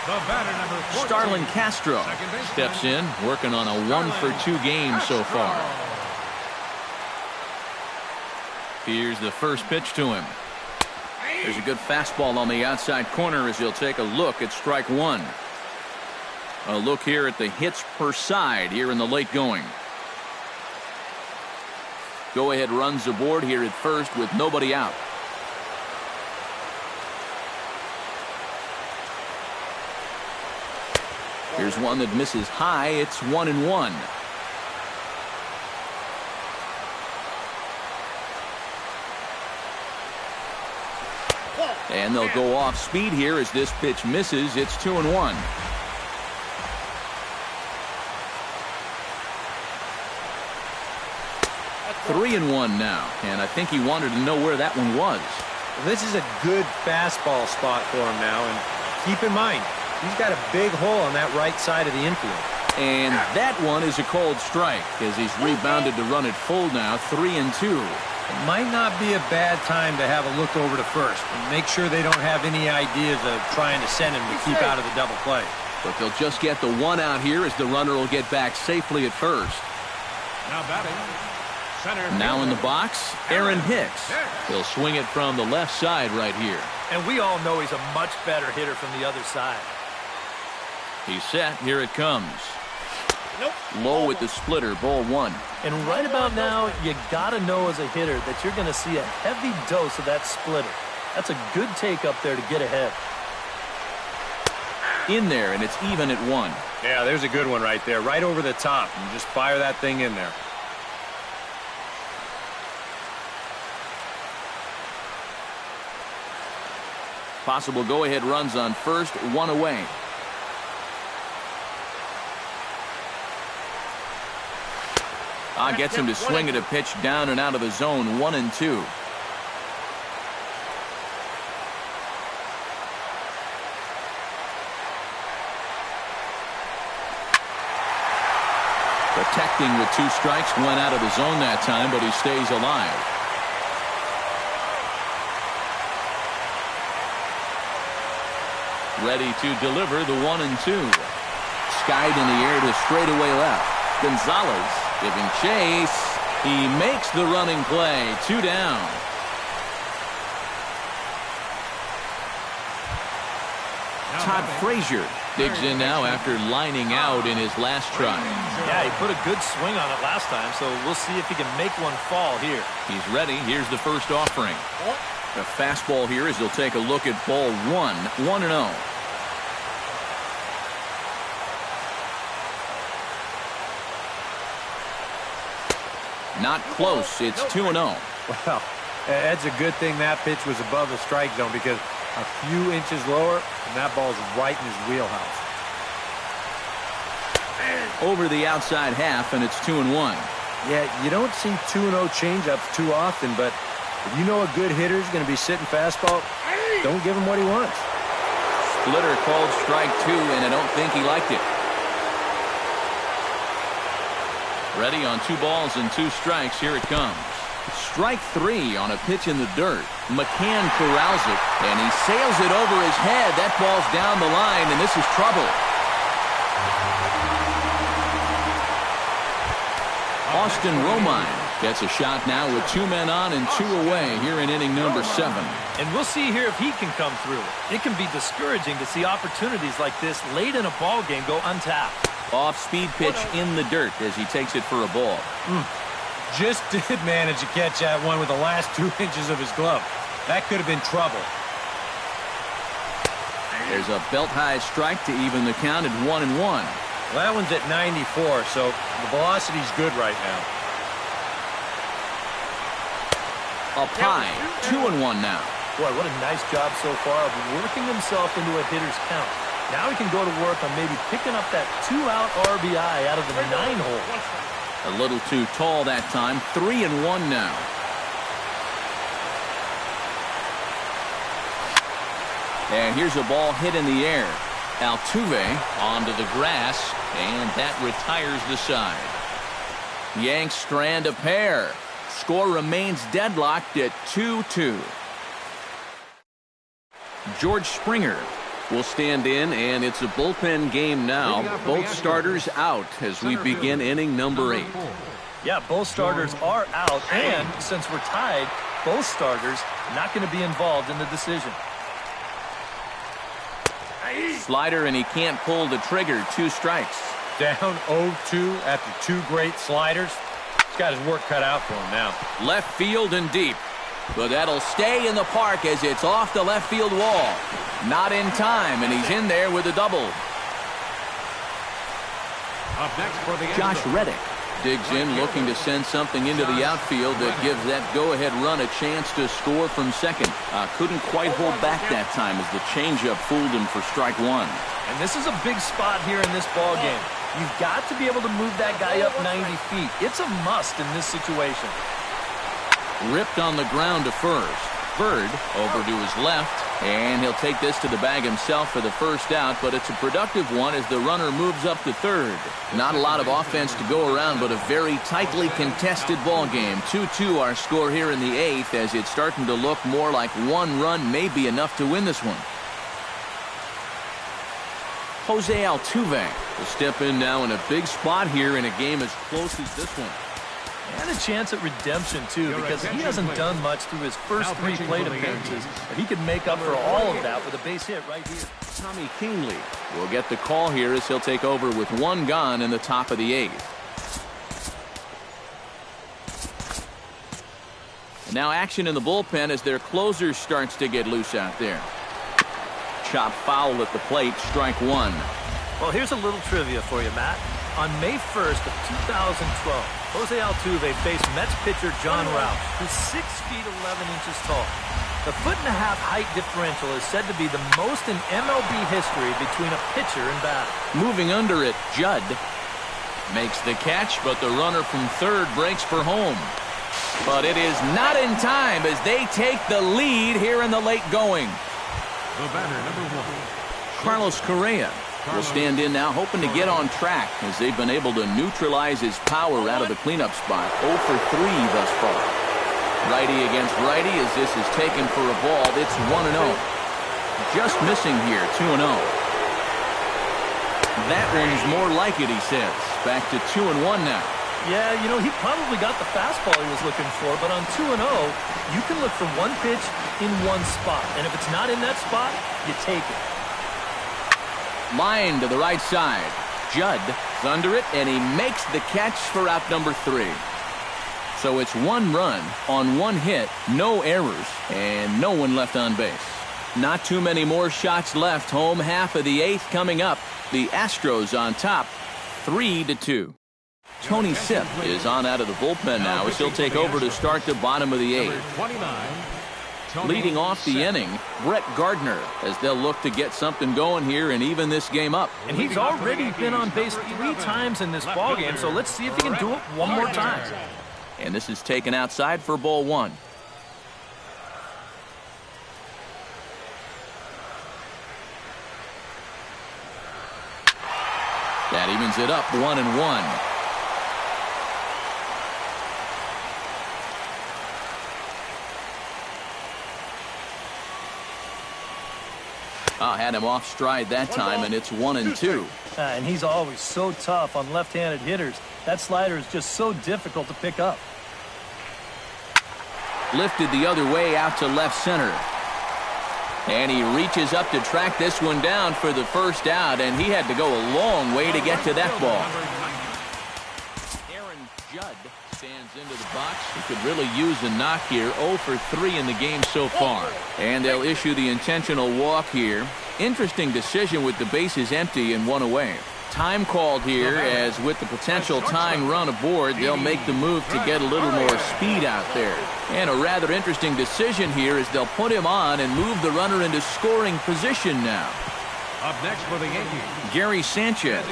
The batter, number 14. Starlin Castro steps in, working on a 1-for-2 game so far. Here's the first pitch to him. There's a good fastball on the outside corner as he'll take a look at strike 1. A look here at the hits per side here in the late going. Go-ahead runs aboard here at first with nobody out. Here's one that misses high. It's 1-1. And they'll go off speed here as this pitch misses. It's 2-1. Three and 1 now, and I think he wanted to know where that one was. This is a good fastball spot for him now, and keep in mind, he's got a big hole on that right side of the infield. And that one is a called strike as he's rebounded to run it full now, 3-2. It might not be a bad time to have a look over to first and make sure they don't have any ideas of trying to send him to keep out of the double play. But they'll just get the one out here as the runner will get back safely at first. Now batting. Now in the box, Aaron Hicks. He'll swing it from the left side right here. And we all know he's a much better hitter from the other side. He's set. Here it comes. Nope. Low with the splitter, ball 1. And right about now, you got to know as a hitter that you're going to see a heavy dose of that splitter. That's a good take up there to get ahead. In there, and it's even at 1. Yeah, there's a good one right there, right over the top. And just fire that thing in there. Possible go-ahead runs on first, 1 away. Gets him to swing at a pitch down and out of the zone, 1-2. Protecting with 2 strikes, went out of the zone that time, but he stays alive. Ready to deliver the 1-2. Skied in the air to straightaway left. Gonzalez giving chase. He makes the running play. 2 down. Todd Frazier digs in now after lining out in his last try. Yeah, he put a good swing on it last time, so we'll see if he can make one fall here. He's ready. Here's the first offering. A fastball here as he'll take a look at ball 1. 1-0. Not close. It's 2-0. Well, that's a good thing that pitch was above the strike zone, because a few inches lower and that ball's right in his wheelhouse. Over the outside half, and it's 2-1. Yeah, you don't see 2-0 changeups too often, but if you know a good hitter's going to be sitting fastball, don't give him what he wants. Splitter called strike 2, and I don't think he liked it. Ready on 2 balls and 2 strikes. Here it comes. Strike 3 on a pitch in the dirt. McCann corrals it, and he sails it over his head. That ball's down the line, and this is trouble. Austin Romine gets a shot now with 2 men on and 2 away here in inning number 7. And we'll see here if he can come through. It can be discouraging to see opportunities like this late in a ball game go untapped. Off-speed pitch in the dirt as he takes it for a ball. Just did manage to catch that one with the last 2 inches of his glove. That could have been trouble. There's a belt-high strike to even the count at 1-1. Well, that one's at 94, so the velocity's good right now. Up high, 2-1 now. Boy, what a nice job so far of working himself into a hitter's count. Now he can go to work on maybe picking up that 2-out RBI out of the 9-hole. A little too tall that time. 3-1 now. And here's a ball hit in the air. Altuve onto the grass, and that retires the side. Yanks strand a pair. Score remains deadlocked at 2-2. George Springer will stand in, and it's a bullpen game now. Both starters out as we begin inning number 8. Yeah, both starters are out, and since we're tied, both starters not going to be involved in the decision. Slider, and he can't pull the trigger. 2 strikes. Down 0-2 after 2 great sliders. He's got his work cut out for him now. Left field and deep. But that'll stay in the park as it's off the left field wall. Not in time, and he's in there with a double. Up next for the Josh Astros. Reddick digs in, looking to send something into the outfield that gives that go-ahead run a chance to score from second. Couldn't quite hold back that time as the changeup fooled him for strike 1. And this is a big spot here in this ball game. You've got to be able to move that guy up 90 feet. It's a must in this situation. Ripped on the ground to first. Bird over to his left, and he'll take this to the bag himself for the first out, but it's a productive one as the runner moves up to third. Not a lot of offense to go around, but a very tightly contested ball game. 2-2 our score here in the 8th, as it's starting to look more like 1 run may be enough to win this one. Jose Altuve will step in now in a big spot here in a game as close as this one. And a chance at redemption, too, because he hasn't done much through his first 3 plate appearances. But he can make up for all of that with a base hit right here. Tommy Kingley will get the call here as he'll take over with 1 gone in the top of the 8th. And now action in the bullpen as their closer starts to get loose out there. Chop foul at the plate, strike 1. Well, here's a little trivia for you, Matt. On May 1st of 2012, Jose Altuve faced Mets pitcher John Roush, who's 6 feet 11 inches tall. The 1.5 height differential is said to be the most in MLB history between a pitcher and batter. Moving under it, Judd makes the catch, but the runner from third breaks for home. But it is not in time as they take the lead here in the late going. The batter, number 1. Carlos Correa will stand in now, hoping to get on track as they've been able to neutralize his power out of the cleanup spot. 0 for 3 thus far. Righty against righty as this is taken for a ball. It's 1-0. Just missing here, 2-0. That one's more like it, he says. Back to 2-1 now. Yeah, you know, he probably got the fastball he was looking for, but on 2-0, you can look for 1 pitch in 1 spot. And if it's not in that spot, you take it. Line to the right side. Judd is under it, and he makes the catch for out number 3. So it's 1 run on 1 hit, no errors, and no one left on base. Not too many more shots left. Home half of the 8th coming up. The Astros on top, 3-2. Tony Sipp is on out of the bullpen now as he'll take over to start the bottom of the 8th. 29. Leading off the inning, Brett Gardner, as they'll look to get something going here and even this game up. And he's already been on base 3 times in this ballgame, so let's see if he can do it 1 more time. And this is taken outside for ball 1. That evens it up, 1-1. Had him off stride that time, and it's 1-2. And he's always so tough on left-handed hitters. That slider is just so difficult to pick up. Lifted the other way out to left center. And he reaches up to track this one down for the first out, and he had to go a long way to get to that ball. Aaron Judd stands into the box. He could really use a knock here. 0 for 3 in the game so far. And they'll issue the intentional walk here. Interesting decision with the bases empty and 1 away. Time called here, as with the potential tying run aboard, they'll make the move to get a little more speed out there. And a rather interesting decision here is they'll put him on and move the runner into scoring position now. Up next for the Yankees, Gary Sanchez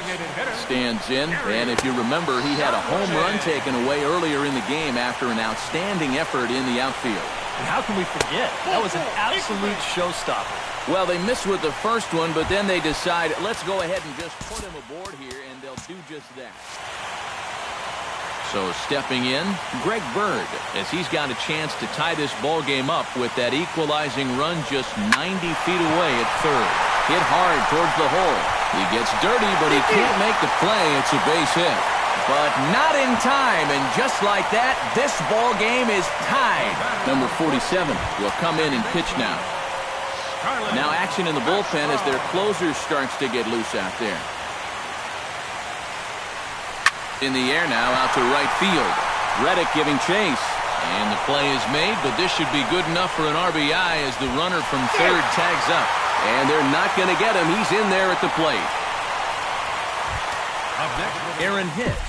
stands in, and if you remember, he had a home run taken away earlier in the game after an outstanding effort in the outfield. And how can we forget? That was an absolute showstopper. Well, they missed with the first one, but then they decide, let's go ahead and just put him aboard here, and they'll do just that. So stepping in, Greg Bird, as he's got a chance to tie this ball game up with that equalizing run just 90 feet away at third. Hit hard towards the hole. He gets dirty, but he can't make the play. It's a base hit. But not in time, and just like that, this ball game is tied. Number 47 will come in and pitch now. Now action in the bullpen as their closer starts to get loose out there. In the air now, out to right field. Reddick giving chase. And the play is made, but this should be good enough for an RBI as the runner from third tags up. And they're not going to get him. He's in there at the plate. Aaron Hicks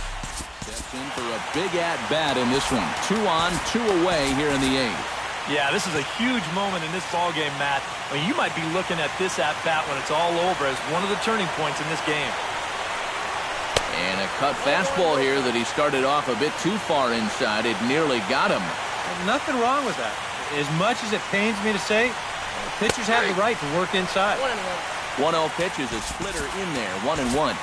steps in for a big at-bat in this one. 2 on, 2 away here in the 8th. Yeah, this is a huge moment in this ball game, Matt. I mean, you might be looking at this at-bat when it's all over as one of the turning points in this game. And a cut fastball here that he started off a bit too far inside. It nearly got him. Nothing wrong with that. As much as it pains me to say, pitchers have the right to work inside. 1-0 pitch is a splitter in there, 1-1.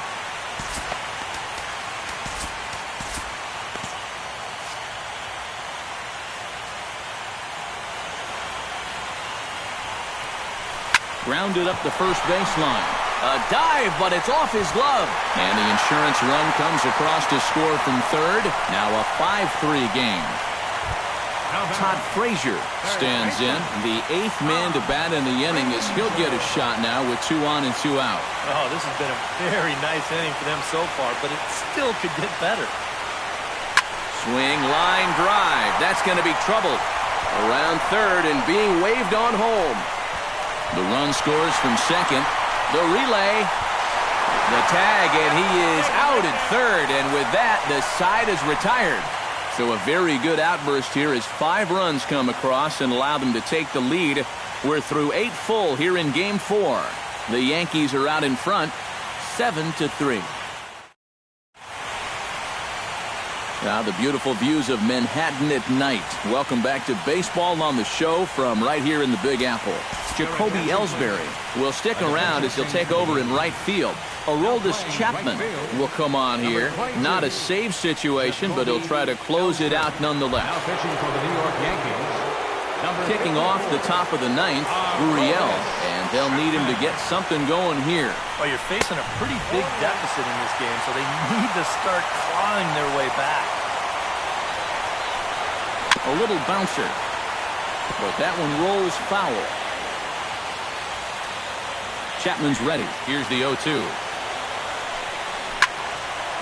Grounded up the first baseline. A dive, but it's off his glove. And the insurance run comes across to score from third. Now a 5-3 game. Todd Frazier stands in. The 8th man to bat in the inning as he'll get a shot now with 2 on and 2 out. Oh, this has been a very nice inning for them so far, but it still could get better. Swing, line, drive. That's going to be trouble. Around third and being waved on home. The run scores from second. The relay. The tag, and he is out at third, and with that, the side is retired. So a very good outburst here as 5 runs come across and allow them to take the lead. We're through 8 full here in Game 4. The Yankees are out in front, 7-3. Now the beautiful views of Manhattan at night. Welcome back to baseball on the show from right here in the Big Apple. Jacoby Ellsbury will stick around as he'll take over in right field. Aroldis Chapman will come on here. Not a save situation, but he'll try to close it out nonetheless. now pitching for the New York Yankees, Kicking off the top of the 9th, Gurriel, and they'll need him to get something going here. Well, you're facing a pretty big deficit in this game, so they need to start clawing their way back. A little bouncer, but that one rolls foul. Chapman's ready. Here's the 0-2.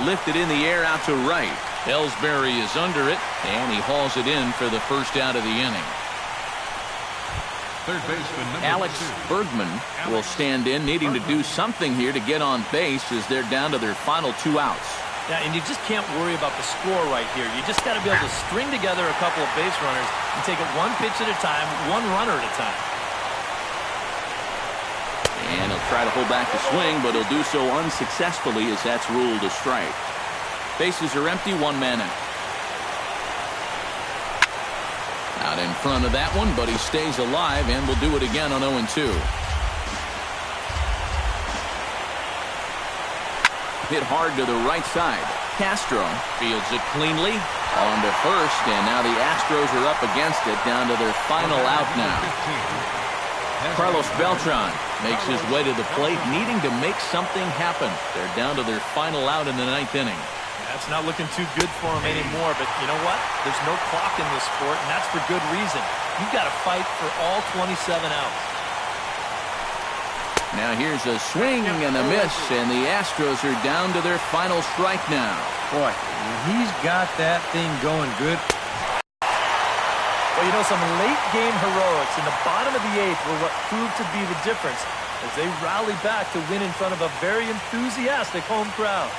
Lifted in the air out to right. Ellsbury is under it, and he hauls it in for the first out of the inning. third baseman number Alex 2. Bergman will stand in, needing to do something here to get on base as they're down to their final 2 outs. Yeah, and you just can't worry about the score right here. You just got to be able to string together a couple of base runners and take it 1 pitch at a time, 1 runner at a time. And he'll try to hold back the swing, but he'll do so unsuccessfully as that's ruled a strike. Bases are empty, 1 man out. Out in front of that one, but he stays alive and will do it again on 0-2. Hit hard to the right side. Castro fields it cleanly on to first, and now the Astros are up against it, down to their final out now. Carlos Beltran makes his way to the plate, needing to make something happen. They're down to their final out in the 9th inning. That's not looking too good for him anymore, but you know what? There's no clock in this sport, and that's for good reason. You've got to fight for all 27 outs. Now here's a swing and a miss, and the Astros are down to their final strike now. Boy, he's got that thing going good. Well, you know, some late-game heroics in the bottom of the 8th were what proved to be the difference. as they rally back to win in front of a very enthusiastic home crowd.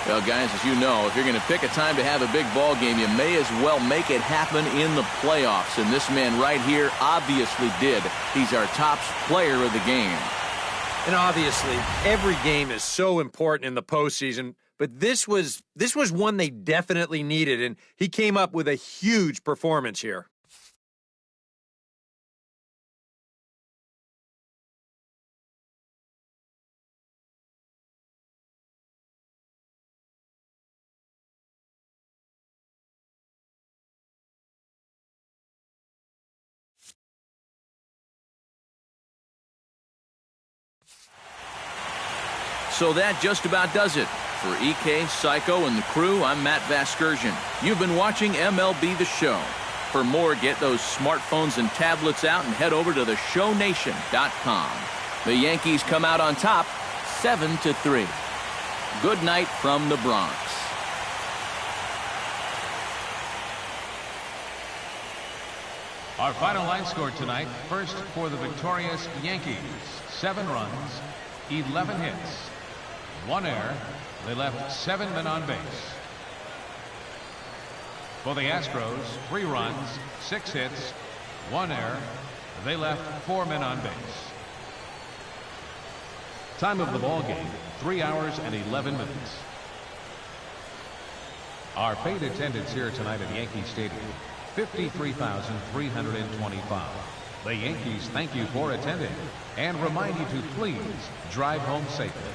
Well, guys, as you know, if you're going to pick a time to have a big ball game, you may as well make it happen in the playoffs. And this man right here obviously did. He's our top player of the game. And obviously, every game is so important in the postseason, but this was one they definitely needed, and he came up with a huge performance here. So that just about does it. For EK, Psycho, and the crew, I'm Matt Vasgersian. You've been watching MLB The Show. For more, get those smartphones and tablets out and head over to theshownation.com. The Yankees come out on top, 7-3. Good night from the Bronx. Our final line score tonight, first for the victorious Yankees, 7 runs, 11 hits, 1 error. They left 7 men on base. For the Astros, 3 runs, 6 hits, 1 error. They left 4 men on base. Time of the ball game, 3 hours and 11 minutes. Our paid attendance here tonight at Yankee Stadium, 53,325. The Yankees thank you for attending and remind you to please drive home safely.